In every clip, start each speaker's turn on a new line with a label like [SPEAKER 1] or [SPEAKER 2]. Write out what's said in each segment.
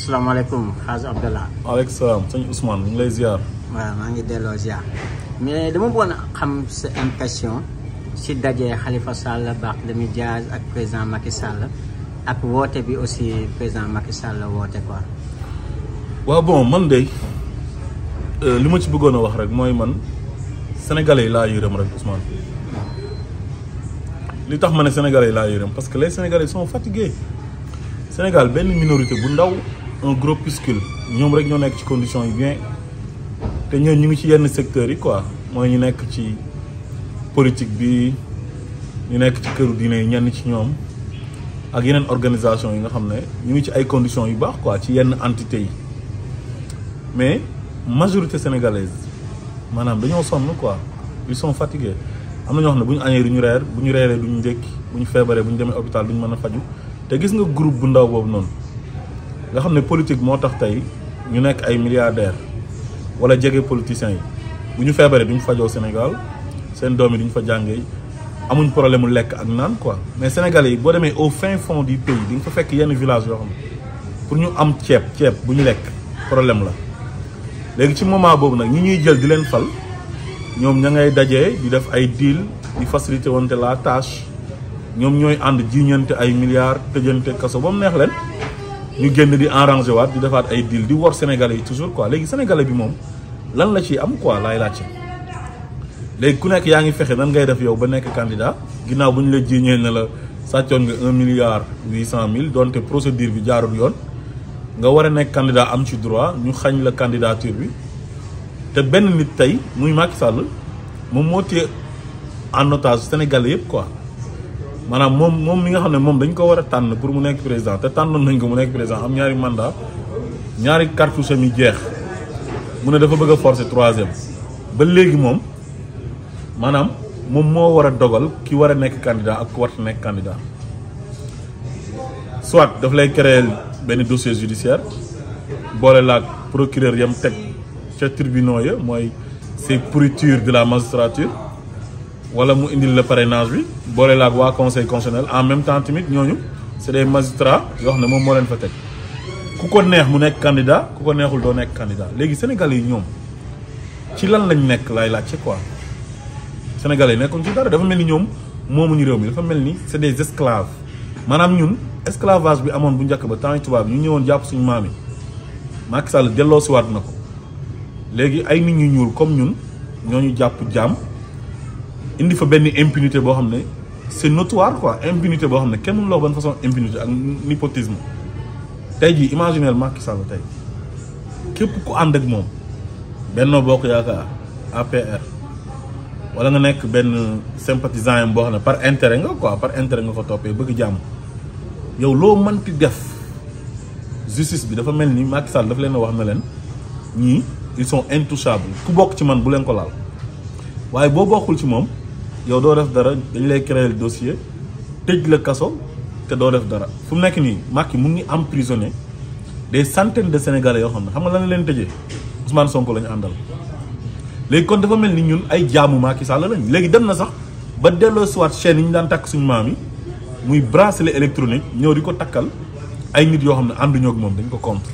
[SPEAKER 1] asalaamaaleykum xaaj Abdallah.
[SPEAKER 2] waaleykum salaam sëñ Ousmane ñu ngi lay ziar.
[SPEAKER 1] waaw maa ngi delloo ziar mais dama bëggoon a xam sa impression si daje Khalifa Sall Barthélémy Diaz ak président Macky Sall ak woote bi aussi président Macky Sall woote quoi.
[SPEAKER 2] waaw bon man de li ma ci bëggoon a wax rek mooy man sénégalais yi laa yërëm rek Ousmane li tax ma ne sénégalais yi laa yërëm parce que les sénégalais sont fatigués. Sénégal benn minorité bu ndaw un groupuscule ñoom rek ñoo nekk ci conditions yi bien te ñoo ñu ngi ci yenn secteurs yi quoi mooy ñu nekk ci politique bi ñu nekk ci këru diine yi ñenn ci ñoom ak yeneen organisation yi nga xam ne ñu ngi ci ay conditions yu baax quoi ci yenn entité yi mais majorité sénégalaise maanaam dañoo sonn quoi ils sont fatigués am na ñoo xam ne bu ñu añee du ñu reer bu ñu reeree du ñu ndékki bu ñu feebaree bu ñu demee hôpital du ñu mën a faju te gis nga groupe bu ndaw boobu noonu nga xam ne politique moo tax tey ñu nekk ay milliardaires wala jege politiciens yi bu ñu feebaree duñ fajoo Sénégal seen doom yi duñ fa jàngee amuñ problème mu lekk ak naan quoi mais sénégalais yi boo demee au fin fond du pays di nga fa fekk yenn village yoo xam ne pour ñu am ceeb bu ñu lekk problème la. léegi ci moment boobu nag ñi ñuy jël di leen fal ñoom ña ngay dajee di def ay deal di faciliter wante la tâche. ñoom ñooy ànd jiñante ay milliards tëjante kaso ba mu neex leen ñu génn di arrangé waat di defaat ay deal di wor sénégalais yi toujours quoi léegi sénégalais bi moom lan la ciy am quoi laay laajte. léegi ku nekk yaa ngi fexe nan ngay def yow ba nekk candidat ginnaaw bu ñu la jiiñee ne la sàccoon nga 1,8 milliard donte procédure bi jaarul yoon nga war a nekk candidat am ci droit ñu xañ la candidature bi te benn nit tey muy Macky Sall moom moo téye en otage sénégalais yëpp quoi. maanaam moom mi nga xam ne moom dañ ko war a tànn pour mu nekk président te tànnoon nañ ko mu nekk président am ñaari mandat ñaari cartouche mi jeex mu ne dafa bëgg a forcer 3e ba léegi moom maanaam moom moo war a dogal ki war a nekk candidat ak ku war a nekk candidat soit daf lay créer benn dossier judiciaire boole laag procureur yam teg ca tribunaux ya mooy ces pourritures de la magistrature wala mu indil le parrainage bi boole la ak waa conseil constitutionnel en même temps tamit ñooñu c'est des magistrats yoo xam ne moom moo leen fa teg ku ko neex mu nekk candidat ku ko neexul doo nekk candidat léegi sénégalais yi ñoom ci lan lañ nekk lay laajte quoi sénégalais yi nekkuñ ci dara dafa mel ni ñoom moomuñu réew mi dafa mel ni c'est des esclaves maanaam ñun esclavage bi amoon bu njëkk ba temps tubaab ñu ñëwoon jàpp suñu maam yi Macky Sall delloo siwaat na ko léegi ay nit ñu ñuul comme ñun ñooñu jàpp jaam indi fa benn impunité boo xam ne c'est notoire quoi impunité boo xam ne kenn mënu la wax ban façon impunité ak népotisme tey jii imaginez Macky Sall tey képp ku ànd ak moom Benno Bokk Yaakaar APR wala nga nekk benn sympathisant yam boo xam ne par intérêt nga quoi par intérêt nga ko toppee bëgg jàmm yow loo mënti def justice bi dafa mel ni Macky Sall dafa leen a wax na leen ñii ils sont intouchables ku bokk ci man bu leen ko laal waaye boo bokkul ci moom yow doo def dara dañ lay créer le dossier tëj la kaso te doo def dara fu mu nekk nii Macky mu ngi emprisonné des centaines de sénégalais yoo xam ne xam nga lan la leen tëjee Ousmane Sonko la ñu àndal. léegi kon dafa mel ni ñun ay jaamu Macky Sall lañ léegi dem na sax ba delloo soit chaîne yi ñu daan takk suñu maam yi muy bracelet électronique ñëw di ko takkal ay nit yoo xam ne ànduñoo ak moom dañ ko contre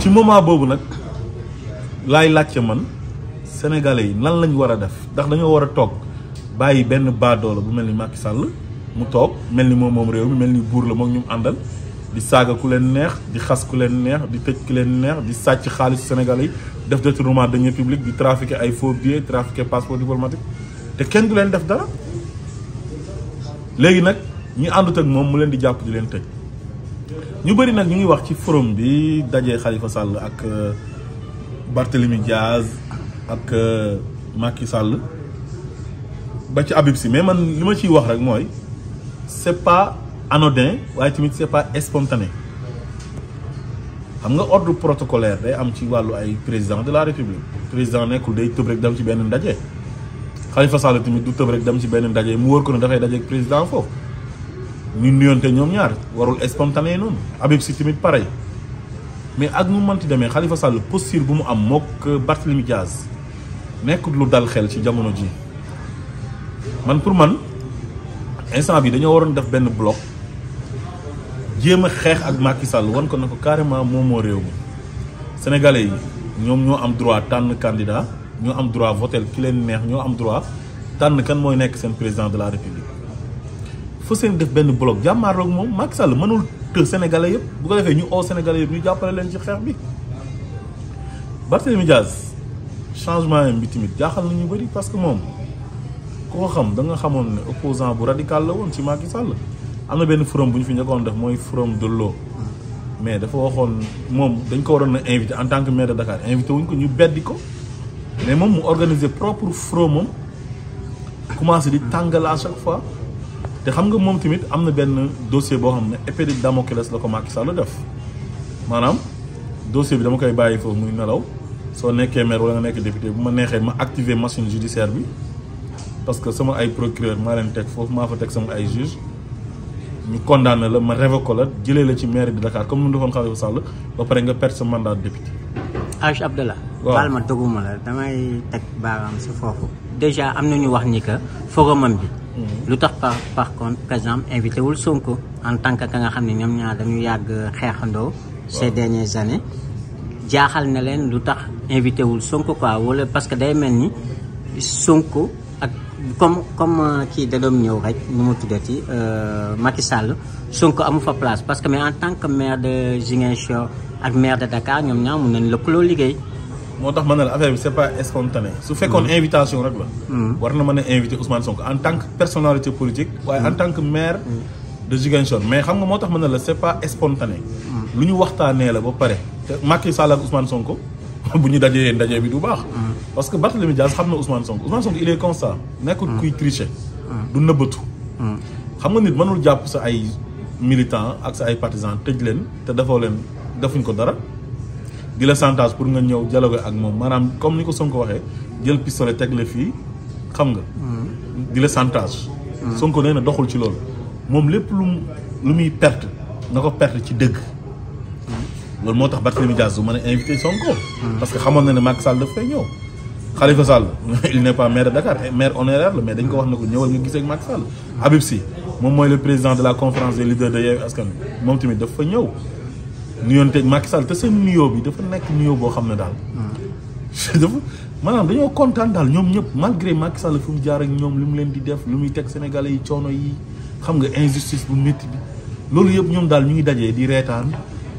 [SPEAKER 2] ci moment boobu nag laay laajte man. sénégalais yi lan lañ war a def ndax dañoo war a toog bàyyi benn baadoola bu mel ni Macky Sall mu toog mel ni moom réew mi mel ni buur la moom ñu àndal di saaga ku leen neex di xas ku leen neex di tëj ku leen neex di sàcc xaalis sénégalais yi def détournement de deniers publics di trafiquer ay faux billets trafiquer passeport diplomatique te kenn du leen def dara léegi nag ñi àndut ak moom mu leen di jàpp di leen tëj ñu bëri nag ñu ngi wax ci forum bi dajee Khalifa Sall ak Barthélémy Diaz ak Macky Sall ba ci Habib si mais man li ma ciy wax rek mooy c'est pas anodin waaye tamit c'est pas spontané xam nga ordre protocolaire day am ci wàllu ay président de la république président nekkul day tëb rek dem ci benn ndaje Khalifa Sall tamit du tëb rek dem ci benn ndaje mu wóor ko ne dafay daje ak président foofu ñu nuyonte ñoom ñaar warul spontané noonu Habib si tamit pareil mais ak nu mënti demee Khalifa Sall posture bu mu am mook Barthélémy Diaz nekkul lu dal xel ci jamono ji man pour man instant bi dañoo waroon def benn bloc jéem a xeex ak Macky Sall wan ko na ko carrément moom moo réew mi sénégalais yi ñoom ñoo am droit tànn candidat ñoo am droit voter ki leen neex ñoo am droit tànn kan mooy nekk seen président de la république fa seen def benn bloc jàmmaarloog moom Macky Sall mënul të sénégalais yëpp bu ko defee ñu oo sénégalais yëpp ñu jàppale leen ci xeex bi Barthélémy Diaz changement yam bi tamit jaaxal na ñu bëri parce que moom ku ko xam da nga xamoon ne opposant bu radical la woon ci Macky Sall am na benn forum bu ñu fi njëkkoon def mooy forum de l'eau mais dafa waxoon moom dañ ko waroon a invité en tant que maire de Dakar invité wuñ ko ñu beddi ko mais moom mu organiser propre forum moom commencé di tàngal à chaque fois te xam nga moom tamit am na benn dossier boo xam ne épée de Damoclès la ko Macky Sall def maanaam dossier bi dama koy bàyyi foofu muy nelaw soo nekkee maire wala nga nekk député bu ma neexee ma activer machine judiciaire bi parce que sama ay procureur maa leen teg foofu maa fa teg sama ay juge ñu condamné la ma révoqué la jëlee la ci maire de Dakar comme nu mu defoon Khalifa Sall ba pare nga perdre sa mandat de député.
[SPEAKER 1] Aj Abdallah.
[SPEAKER 2] waaw
[SPEAKER 1] baal ma doguma la damay teg baaraam si foofu. déjà am na ñu wax ni que forumam bi. lu tax par contre par exemple invité wul Sonko en tant que ka nga xam ne ñoom ñaar dañu yàgg xeexandoo. ces dernières années. jaaxal na leen lu tax invité wul Sonko quoi wala parce que day mel ni Sonko ak comme kii da doon ñëw rek nu mu tuddati Macky Sall Sonko amu fa place parce que mais en tant que maire de Ziguinchor ak maire de Dakar ñoom ñaar mun nañ lëkkaloo liggéey.
[SPEAKER 2] moo tax ma ne la affaire bi c'est pas spontané su fekkoon invitation rek la. war na mën a invité Ousmane Sonko en tant que personnalité politique. waaye en tant que maire de Ziguinchor mais xam nga moo tax ma ne la c'est pas spontané. lu ñu waxtaanee la ba pare. te Macky Sall ak Ousmane Sonko bu ñu dajee ndaje bi du baax. parce que Barthélémy Diaz xam na Ousmane Sonko il est constant nekkul kuy tricher. du nëbbatu. xam nga nit mënul jàpp sa ay militants ak sa ay partisans tëj leen te defuñ ko dara. di la chantage pour nga ñëw dialogue ak moom maanaam comme ni ko Sonko waxee jël pistolet teg la fii xam nga. di la chantage. Sonko nee na doxul ci loolu. moom lépp lu muy perte na ko perte ci dëgg. loolu moo tax Barthélémy Diaz du mën a invité Sonko. parce que xamoon na ne Macky Sall daf fay ñëw. Khalifa Sall il n'est pas maire de Dakar maire honoraire la mais dañ ko wax ne ko ñëwal nga gisee ak Macky Sall. Habib Sy moom mooy le président de la conférence des leaders de Yewwi Askan Wi moom tamit daf fa ñëw. nuyoonteeg Macky Sall te seen nuyoo bi dafa nekk nuyoo boo xam ne daal. dafa maanaam dañoo kontaan daal ñoom ñëpp malgré Macky Sall fi mu jaar ak ñoom li mu leen di def lu muy teg Sénégalais yi coono yi xam nga injustice bu métti bi loolu yëpp ñoom daal ñu ngi dajee di reetaan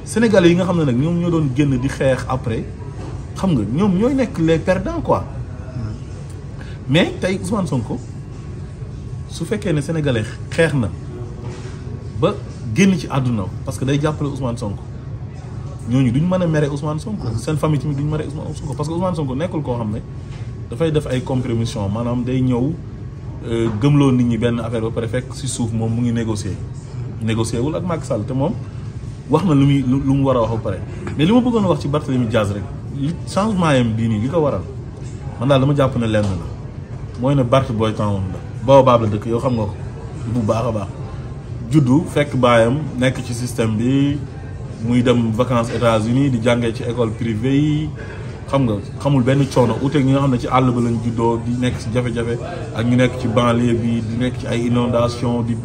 [SPEAKER 2] Sénégalais yi nga xam ne nag ñoom ñoo doon génn di xeex après xam nga ñoom ñooy nekk les perdants quoi. mais tey Ousmane Sonko su fekkee ne Sénégalais xeex na ba génn ci àdduna parce que day jàppale Ousmane Sonko. ñooñu duñ mën a mere Ousmane Sonko seen famille tamit duñ mere Ousmane Sonko parce que Ousmane Sonko nekkul koo xam ne dafay def ay compromission maanaam day ñëw gëmloo nit ñi benn affaire ba pare fekk si suuf moom mu ngi négocier wul ak Macky Sall te moom wax na lu mu war a wax ba pare. mais li ma bëggoon a wax ci Barthélémy Diaz rek li changement yam bii nii li ko waral man daal dama jàpp ne lenn la mooy ne Bart Boy Town la Baobab la dëkk yow xam nga ko bu baax a baax juddu fekk baayam nekk ci système bi. muy dem vacances États-Unis di jàngee ci école privée yi xam nga xamul benn coono uteeg ñi nga xam ne ci àll ba lañ juddoo di nekk ci jafe-jafe ak ñu nekk ci banlieue bi di nekk ci ay inondation di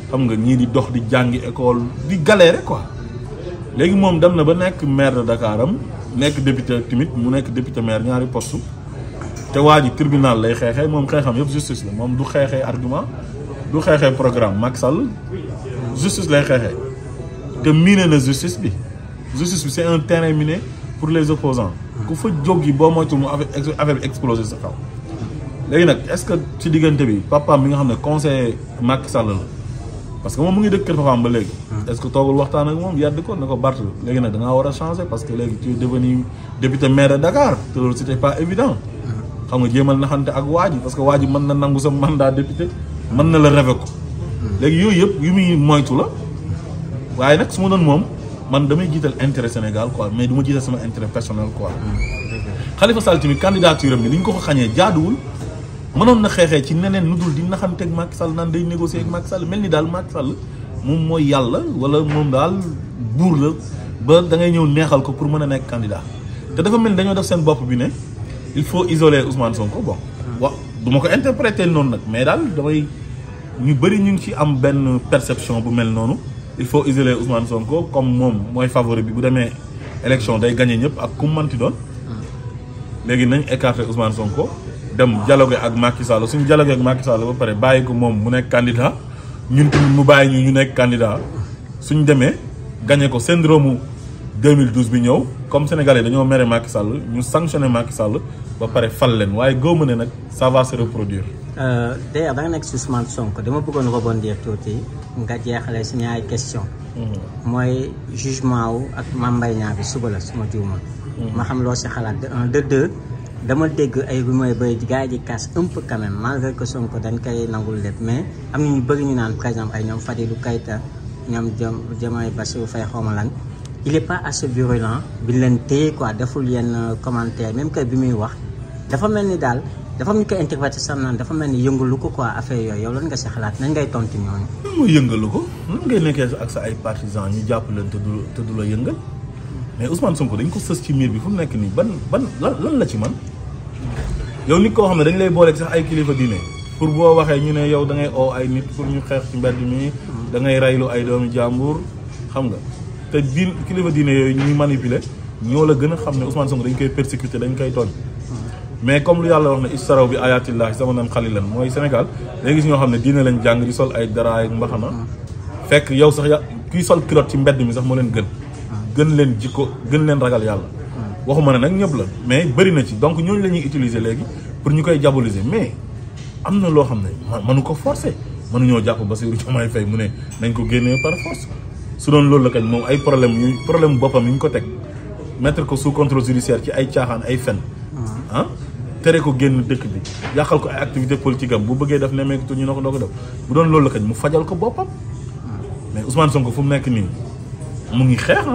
[SPEAKER 2] xam nga ñii di dox di jàngi école di galérer quoi. léegi moom dem na ba nekk maire de Dakar am nekk député tamit mu nekk député maire ñaari poste te waa ji tribunal lay xeexee moom xeexam yëpp justice la moom du xeexee argument du xeexee programme Macky Sall justice lay xeexee. te miné na justice bi c'est un terrain miné pour les opposants ku fa jóg yi boo moytul mu affaire bi explosé sa kaw léegi nag est-ce que ci diggante bi papaam bi nga xam ne conseiller Macky Sall la parce que moom mu ngi dëkk kër papaam ba léegi est-ce que toogul waxtaan ak moom yedd ko ne ko Bart léegi nag da ngaa war a changer parce que léegi tu es devenu député maire de Dakar te loolu c'était pas évident xam nga jéemal naxante ak waa ji parce que waa ji mën na nangu sa mandat député mën na la révoquer ko léegi yooyu yëpp yu muy moytu la waaye nag su ma doon moom man damay jiital intérêt Sénégal quoi mais du ma jiital sama intérêt personnel quoi. Khalifa Sall tamit candidature am bi li ñu ko fa xañee jaaduwul mënoon na xeexee ci neneen nu dul di naxanteeg Macky Sall naan day négocier ak Macky Sall mel ni daal Macky Sall moom mooy yàlla wala moom daal buur la ba da ngay ñëw neexal ko pour mën a nekk candidat te dafa mel ni dañoo def seen bopp bi ne il faut isoler Ousmane Sonko bon. waaw du ma ko interpréter noonu nag mais daal damay ñu bëri ñu ngi ci am benn perception bu mel noonu. il faut isoler Ousmane Sonko comme moom mooy favori bi bu demee élection day gagné ñëpp ak ku mu mënti doon léegi nañ écarter Ousmane Sonko dem dialoguer ak Macky Sall suñu dialoguer ak Macky Sall ba pare bàyyi ko moom mu nekk candidat ñun tamit mu bàyyi ñu nekk candidat suñ demee gagné ko syndrome 2012 bi ñëw comme sénégalais dañoo mere Macky Sall ñu sanctionné Macky Sall ba pare fal leen waaye gëwma ne nag ça va se reproduire.
[SPEAKER 1] d'ailleurs da nga nekk si Ousmane Sonko dama bëggoon rebondir tuuti nga jeexale si ñaari question mooy jugement wu ak Mame Mbaye Niang bi suba la suma juumoon. ma xam loo si xalaat de un de deux dama dégg ay rumeurs bay gars yi di casse un peu quand même malgré que Sonko dañ koy nangul lépp mais am na ñu bëri ñu naan par exemple ay ñoom Fadilou Keita ñoom Diomaye Bassirou Faye xawma lan il est pas assez virulent bi leen téye quoi deful yenn commentaire même que bi muy wax dafa mel ni daal dafa am ñu koy interpréter sax naan dafa mel ni yëngalu ko quoi affaire yooyu yow lan nga si xalaat nañ ngay tontu ñooñu.
[SPEAKER 2] lan mooy yëngalu ko nan ngay nekkee ak sa ay partisans ñu jàpp leen te du la yëngal mais Ousmane Sonko dañ ko sës ci miir bi fu mu nekk nii lan la ci man yow nit koo xam ne dañ lay booleeg sax ay kilifa diine pour boo waxee ñu ne yow da ngay oo ay nit pour ñu xeex ci mbedd mi da ngay raylu ay doomi jàmbur xam nga te kilifa diine yooyu ñuy manipuler ñoo la gën a xam ne Ousmane Sonko dañ koy persécuter dañ koy tooñ mais comme lu yàlla wax ne istaraw bi ayatillahi samanan qalilan mooy Sénégal day gis ñoo xam ne diine lañ jàng di sol ay dara ak mbaxana fekk yow sax kuy sol culotte ci mbedd mi sax moo leen gën leen jikko gën leen ragal yàlla waxuma ne nag ñëpp la mais bëri na ci donc ñooñu la ñuy utiliser léegi pour ñu koy diaboliser mais am na loo xam ne mënu ko forcer mënuñoo jàpp Bassirou Diomaye Faye mu ne nañ ko génnee par force su doon loolu la kañ moom ay problème boppam yi ñu ko teg mettre ko sous contrôle judiciaire ci ay caaxaan ay fen tere ko génn dëkk bi yàqal ko ay activité politique am bu bëggee def nemmeeku tu ñu ne ko doo ko def bu doon loolu la kañ mu fajal ko boppam mais Ousmane Sonko fu mu nekk nii mu ngi xeex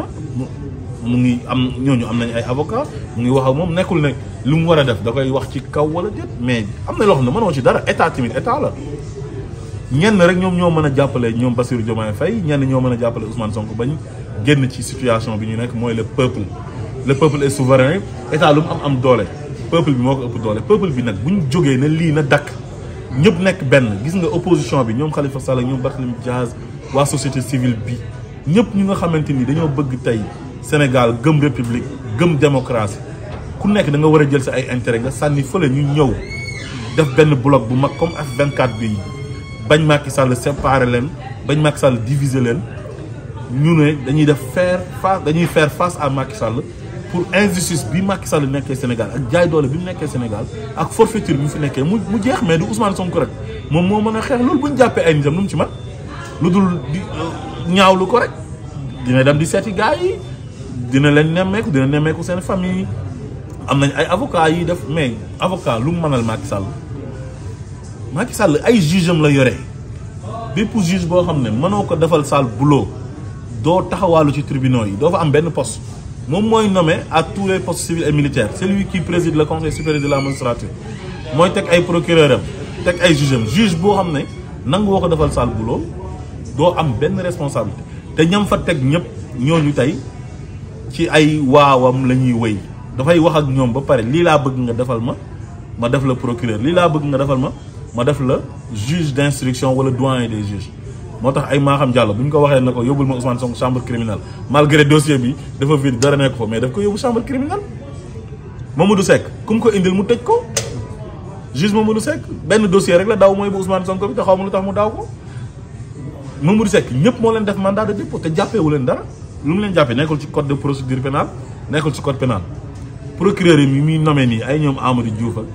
[SPEAKER 2] mu ngi am ñooñu am nañ ay avocat mu ngi wax ak moom nekkul ne lu mu war a def da koy wax ci kaw wala déet mais am na loo xam ne mënoo ci dara état tamit état la ñenn rek ñoom ñoo mën a jàppale ñoom Bassirou Diomaye Faye ñenn ñoo mën a jàppale Ousmane Sonko bañ génn ci situation bi ñu nekk mooy le peuple est souverain état lu mu am doole peuple bi moo ko ëpp doole peuple bi nag bu ñu jógee ne lii na dakk ñëpp nekk benn gis nga opposition bi ñoom Khalifa Sall ñoom Barthélémy Diaz waa société civile bi ñëpp ñu nga xamante ni dañoo bëgg tey Sénégal gëm république gëm démocratie ku nekk da nga war a jël sa ay intérêt nga sànni fële ñu ñëw def benn bloc bu mag comme F24 bi bañ Macky Sall séparer leen bañ Macky Sall diviser leen ñu ne dañuy faire face à Macky Sall pour injustice bi Macky Sall nekkee Sénégal ak jaay doole bi mu nekkee Sénégal ak forfaiture bi mu fi nekkee mu jeex mais du Ousmane Sonko rek moom moo mën a xeex loolu bu ñu jàppee ay nitam lu mu ci man lu dul di ñaawlu ko rek dina dem di seeti gars yi dina nemmeeku seen famille am nañ ay avocat yi def mais avocat lu mu mënal Macky Sall ay juge am la yore bépp juge boo xam ne mënoo ko defal sale boulot doo taxawaalu ci tribunaux yi doo fa am benn poste moom mooy nommé à tous les postes civils et militaires c'est lui qui préside le conseil supérieur de la magistrature mooy teg ay procureur am teg ay juge am juge boo xam ne nangu woo ko defal sale boulot doo am benn responsabilité te ñam fa teg ñëpp ñooñu tey ci ay waawam la ñuy wëy dafay wax ak ñoom ba pare lii laa bëgg nga defal ma def la procureur lii laa bëgg nga defal ma def la juge d'instruction wala doyen des juges moo tax ay Maham Diallo bu ñu ko waxee na ko yóbbul ma Ousmane Sonko chambre criminelle malgré dossier bi dafa vide dara nekk fa mais daf ko yóbbu chambre criminelle Mamadou Seck ku mu ko indil mu tëj ko juge Mamadou Seck benn dossier rek la daw mooy bu Ousmane Sonko bi te xaw ma lu tax mu daaw ko Mamadou Seck ñëpp moo leen def mandat de dépôt te jàppeewu leen dara lu mu leen jàppee nekkul ci code de procédure pénale nekkul ci code pénal procureur yi muy nommé nii ay ñoom Amadou Diouf ak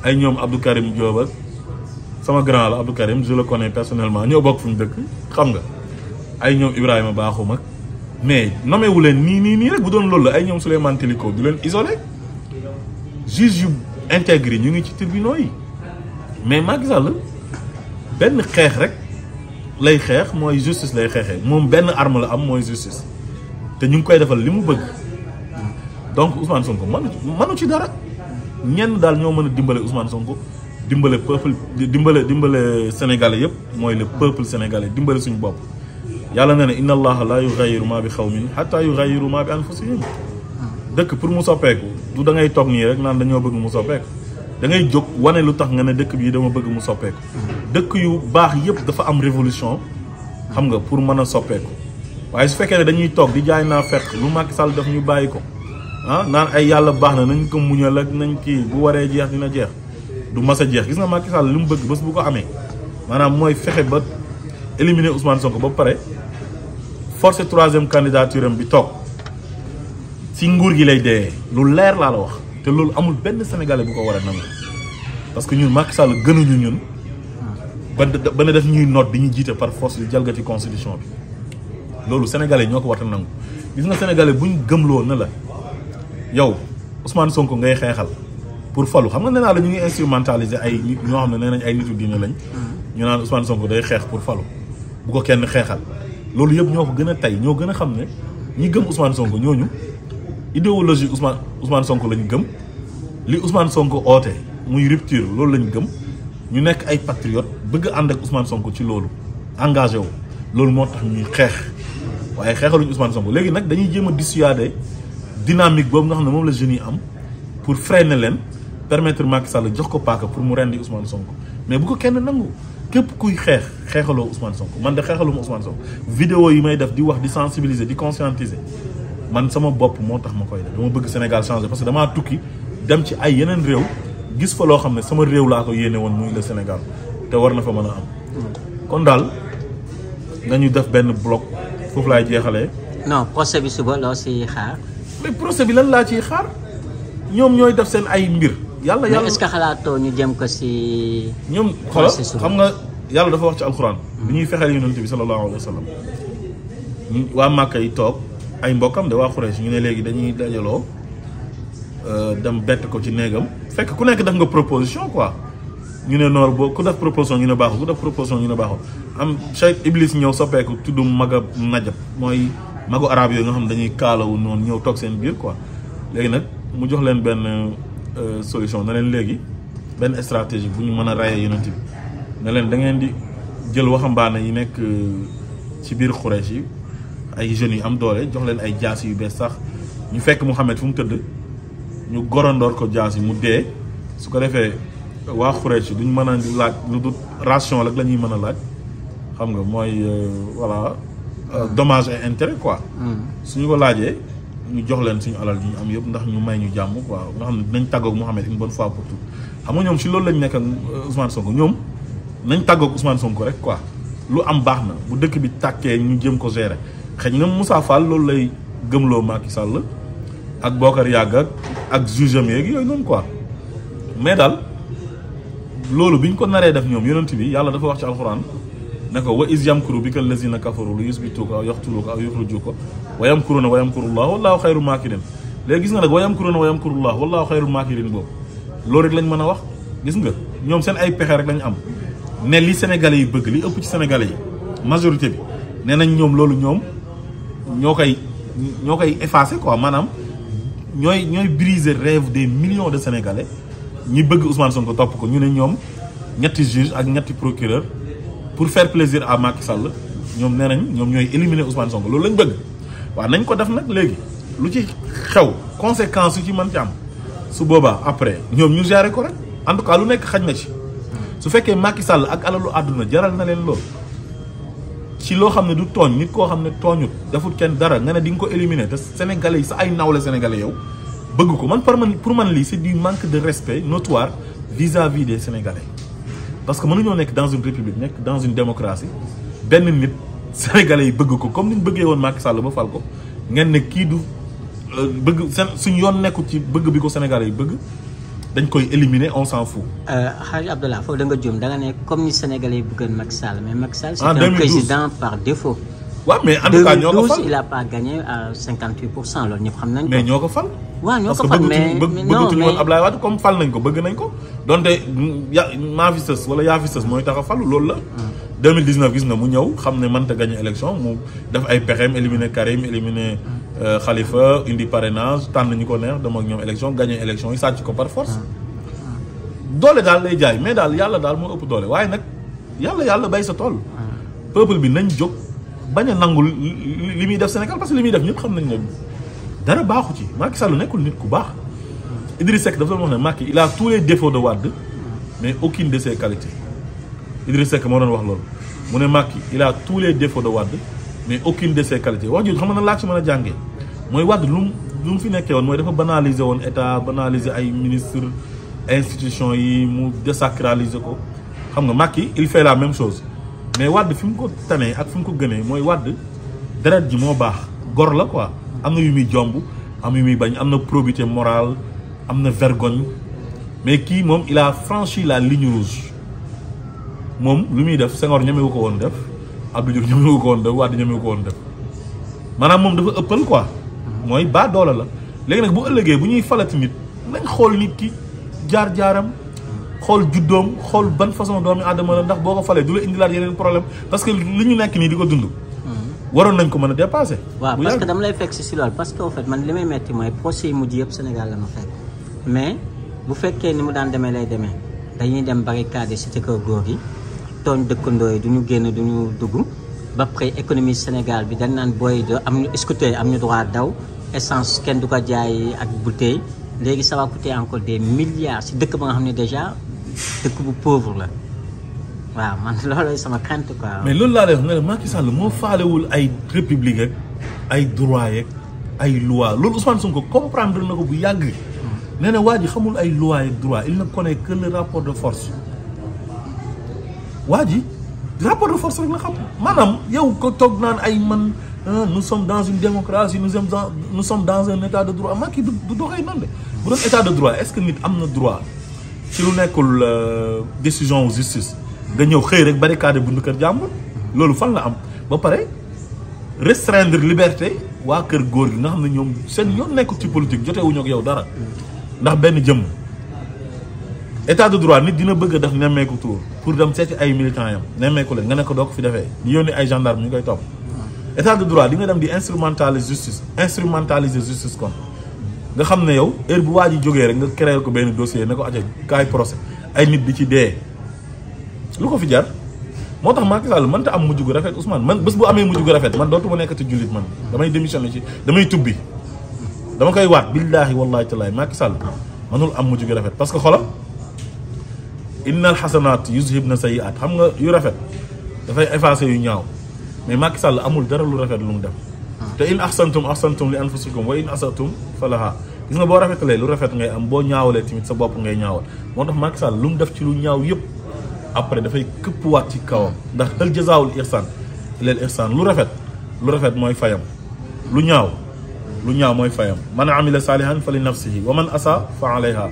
[SPEAKER 2] ay ñoom Abdou Karim Diop ak sama grand la Abdou Karim je le connais personnellement ñoo bokk fu ñu dëkk xam nga ay ñoom Ibrahima Bakhoum ak mais nommé wu leen nii rek bu doon loolu la ay ñoom Souleymane Teliko du leen isolé juge yu intégré ñu ngi ci tribunaux yi mais Macky Sall benn xeex rek lay xeex mooy justice lay xeexee moom benn arme la am mooy justice te ñu ngi koy defal li mu bëgg donc Ousmane Sonko mënu ci dara ñenn daal ñoo mën a dimbale Ousmane Sonko dimbale peuple dimbale sénégalais yëpp mooy le peuple sénégalais dimbale suñu bopp yàlla na ne inna allaha la yughayyiru ma bi qawmin hatta yughayyiru ma bi anfusihim dëkk pour mu soppeeku du da ngay toog nii rek naan dañoo bëgg mu soppeeku da ngay jóg wane lu tax nga ne dëkk bii dama bëgg mu soppeeku dëkk yu baax yëpp dafa am révolution xam nga pour mën a soppeeku waaye su fekkee ne dañuy toog di jaay naa fekk lu Macky Sall def ñu bàyyi ko naan ay yàlla baax na nañ ko muñal ak nañ kii bu waree jeex dina jeex du mas a jeex gis nga Macky Sall li mu bëgg bés bu ko amee maanaam mooy fexe ba éliminer Ousmane Sonko ba pare forcer 3e candidature am bi toog ci nguur gi lay dee lu leer laa la wax te loolu amul benn sénégalais bu ko war a nangu parce que ñun Macky Sall gënuñu ñun ba ne def ñuy noot di ñu jiite par force di jalgati constitution bi loolu sénégalais ñoo ko war a nangu gis nga sénégalais buñ gëmloo na la yow Ousmane Sonko ngay xeexal pour falu xam nga nee naa la ñu ngi instrumentaliser ay nit ñoo xam ne nee nañ ay nitu diine lañ ñu naan Ousmane Sonko day xeex pour falu bu ko kenn xeexal loolu yëpp ñoo ko gën a tey ñoo gën a xam ne ñi gëm Ousmane Sonko ñooñu idéologie Ousmane Sonko lañ gëm li Ousmane Sonko oote muy rupture loolu lañ gëm ñu nekk ay patriote bëgg ànd ak Ousmane Sonko ci loolu engagé wu loolu moo tax ñuy xeex waaye xeexaluñu Ousmane Sonko léegi nag dañuy jéem a dissuader dynamique boobu nga xam ne moom la jeunes yi am pour freiner leen permettre Macky Sall jox ko paaka pour mu rendi Ousmane Sonko mais bu ko kenn nangu képp kuy xeexaloo Ousmane Sonko man de xeexaluma Ousmane Sonko vidéo yi may def di wax di sensibiliser di conscientiser man sama bopp moo tax ma koy def dama bëgg Sénégal changer parce que damaa tukki dem ci ay yeneen réew gis fa loo xam ne sama réew laa ko yéene woon muy le Sénégal te war na fa mën a am kon daal nañu def benn bloc foofu laay jeexalee.
[SPEAKER 1] non procès bi suba loo si xaar.
[SPEAKER 2] mais procès bi lan laa ciy xaar ñoom ñooy def seen ay mbir. yàlla
[SPEAKER 1] mais est-ce que xalaatoo ñu jëm ko si.
[SPEAKER 2] ñoom xoolal xam nga yàlla dafa wax ci alxuraan. bi ñuy fexeel yonent bi sallallahu alayhi wa sallam waa Màkka yi toog ay mbokkam de waa Xuraysh ñu ne léegi dañuy dajaloo dem bett ko ci néegam fekk ku nekk def nga proposition quoi ñu ne noor boo ku def proposition ñu ne baaxul ku def proposition ñu ne baaxul am Cheikh Iblis ñëw soppeeku tudd maga najab mooy magu arab yooyu nga xam ne dañuy kaalawu noonu ñëw toog seen biir quoi léegi nag mu jox leen benn solution na leen léegi benn stratégie bu ñu mën a rayee yonent bi ne leen da ngeen di jël waxambaane yi nekk ci biir Xuraysh yi ay jeunes yu am doole jox leen ay jaas yu bees sax ñu fekk Mouhamed fu mu tëdd ñu gorandoor ko jaas yi mu dee su ko defee waa Xuraysh duñ mën a laaj lu dul ration rek la ñuy mën a laaj xam nga mooy voilà dommage et intérêt quoi. suñu ko laajee ñu jox leen suñu alal yi ñu am yëpp ndax ñu may ñu jàmm quoi nga xam ne dinañ tàggoog Mouhamed une bonne fois pour tout xam nga ñoom si loolu lañ nekk ak Ousmane Sonko ñoom nañ tàggoog Ousmane Sonko rek quoi lu am baax na bu dëkk bi tàkkee ñu jëm ko gérer xëy na Moussa Fall loolu lay gëmloo Macky Sall ak Bokar Yàgg ak juge am yeeg yooyu noonu quoi mais daal loolu bi ñu ko naree def ñoom yonent bi yàlla dafa wax ci alxuraan ne ko wa is yamkuru bika allazina kafaru li yusbituka aw yaqtuluka aw yukhrijuka wa yamkuruna wa yamkurullah wallahu xayrul maakirin léegi gis nga nag wa yamkuruna wa yamkurullah wallahu xayrul maakirin boobu loolu rek lañ mën a wax gis nga ñoom seen ay pexe rek lañ am ne li sénégalais yi bëgg li ëpp ci sénégalais yi majorité bi nee nañ ñoom loolu ñoom ñoo koy effacer quoi maanaam ñooy briser rêve des millions de sénégalais ñi bëgg Ousmane Sonko topp ko ñu ne ñoom ñetti juge ak ñetti procureur pour faire plaisir à Macky Sall ñoom nee nañ ñoom ñooy éliminer Ousmane Sonko loolu lañ bëgg waaw nañ ko def nag léegi lu ci xew conséquence yu ci mën ci am su boobaa après ñoom ñu gérer ko rek en tout cas lu nekk xaj na ci su fekkee Macky Sall ak alalu àdduna jaral na leen lool ci loo xam ne du tooñ nit koo xam ne tooñut defut kenn dara nga ne di nga ko éliminer te sénégalais yi sa ay nawle sénégalais yow bëgg ko man pour man lii c'est du manque de respect notoire vis-à-vis des sénégalais parce que mënuñoo nekk dans une république nekk dans une démocratie benn nit sénégalais yi bëgg ko comme ni ñu bëggee woon Macky Sall ba fal ko ngeen ne kii du bëgg suñ yoon nekkul ci bëgg bi ko sénégalais yi bëgg dañ koy éliminer on s'en fout.
[SPEAKER 1] Hadj Abdallah foofu da nga juum da nga ne comme ni sénégalais yi bëggoon Macky Sall mais Macky Sall c'est un président par défaut.
[SPEAKER 2] waaw mais en tout cas ñoo ko fal
[SPEAKER 1] 2012 il a pas gagné à 58% loolu ñëpp xam nañ ko.
[SPEAKER 2] mais ñoo ko fal.
[SPEAKER 1] waaw ñoo ko fal mais
[SPEAKER 2] bëggatuñu woon Ablaye Wade comme fal nañ ko bëgg nañ ko donte maa fi sës wala yaa fi sës mooy tax a falu loolu la. 2019 gis nga mu ñëw xam ne mënta gagné élection mu def ay pexeem éliminer Karim éliminer Khalifa indi parrainage tànn ñu ko neex dem ak ñoom élection gagné élection yi sàcc ko par force. doole daal lay jaay mais daal yàlla daal moo ëpp doole waaye nag yàlla bay sa tool. peuple bi nañ jóg bañ a nangul li muy def Sénégal parce que li muy def ñëpp xam nañ ne dara baaxu ci Macky Sall nekkul nit ku baax. Idriss Seck dafa doon wax ne Macky il a tous les défauts de Wade mais aucune de ses qualités Idriss Seck moo doon wax loolu mu ne Macky il a tous les défauts de Wade mais aucune de ses qualités wax jooju xam nga laa ci mën a jàngee mooy Wade lu mu fi nekkee woon mooy dafa banaliser woon état banaliser ay ministre institution yi mu désacraliser ko xam nga Macky il fait la même chose mais Wade fi mu ko tanee ak fi mu ko gënee mooy Wade deret ji moo baax gor la quoi am na yu muy jomb am yu muy bañ am na probité morale am na vergogne mais kii moom il a franchi la ligne rouge moom lu muy def Senghor ñemewu ko woon def Abdou Diouf ñemewu ko woon def Wade ñemewu ko woon def maanaam moom dafa ëppal quoi mooy baa doole la léegi nag bu ëllëgee bu ñuy falati nit nañ xool nit ki jaar-jaaram xool juddoom xool ban façon doomi aadama la ndax boo ko falee du la indilaat yeneen problème parce que li ñu nekk nii di ko dund waroon nañ ko mën a dépasser.
[SPEAKER 1] waaw parce que dama lay fekk si loolu parce que au fait man li may metti mooy procès yi mujj yëpp Sénégal la ma fekk mais bu fekkee ni mu daan demee lay demee dañuy dem barricade cité kër góor gi tooñ dëkkandoo yi du ñu génn du ñu dugg ba pare économie Sénégal bi dañ naan booy de am ñu scooter am ñu droit daw essence kenn du ko jaay ak bouteille léegi ça va coûter encore des milliards si dëkk ba nga xam ne déjà dëkk bu pauvre la. waaw man loolu sama crainte quoi.
[SPEAKER 2] mais loolu laa lay wax nga ne Macky Sall moo faalewul ay république ak ay droit yeeg ay loi loolu Ousmane Sonko comprendre na ko bu yàgg. nee na waa ji xamul ay loi ak droit il ne connaît que le rapport de force. waa ji rapport de force rek la xam maanaam yow ko toog naan ay man nous sommes dans une démocratie nous sommes dans un état de droit Macky du doxee noonu de. bu doon état de droit est-ce que nit am na droit ci lu nekkul décision justice. nga ñëw xëy rek barricade bundu kër jàmbur loolu fan la am ba pare restreindre liberté waa kër góor gi nga xam ne ñoom seen yoon nekkul ci politique jotewuñu ak yow dara ndax benn jëmm état de droit nit dina bëgg a def nemmeeku tour pour dem seeti ay militants yam nemmeeku leen nga ne ko doo ko fi defee di yónni ay gendarme ñu koy topp état de droit di nga dem di instrumentaliser justice kon nga xam ne yow heure bu waa ji jógee rek nga créer ko benn dossier ne ko aja kaay procès ay nit di ci dee lu ko fi jar moo tax Macky Sall mënta am mujj gu rafet Ousmane man bés bu amee mujj gu rafet man dootuma nekkati jullit man damay démissionné ci damay tubbi dama koy waat billaahi wallaahi tallaahi Macky Sall mënul am mujj gu rafet parce que xolam innal xasanaat yuzhibna sayyi'aat xam nga yu rafet dafay effacer yu ñaaw mais Macky Sall amul dara lu rafet lu mu def te in ahsantum ahsantum li anfusikum wa in asatum falaha gis nga boo rafetalee lu rafet ngay am boo ñaawalee tamit sa bopp ngay ñaawal moo tax Macky Sall lu mu def ci lu ñaaw yëpp après dafay këppwaat ci kawam ndax hal jazaawul ihsaan illal ihsaan lu rafet mooy fayam lu ñaaw mooy fayam man amila saalihan fa li nafsihi wa man asa fa alayha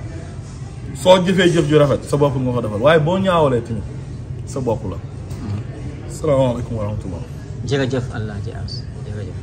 [SPEAKER 2] soo jëfee jëf ju rafet sa bopp nga ko defal waaye boo ñaawalee tamit sa bopp la. asalaamaaleykum wa rahmatullah.
[SPEAKER 1] jërëjëf Allah Diaz jërëjëf.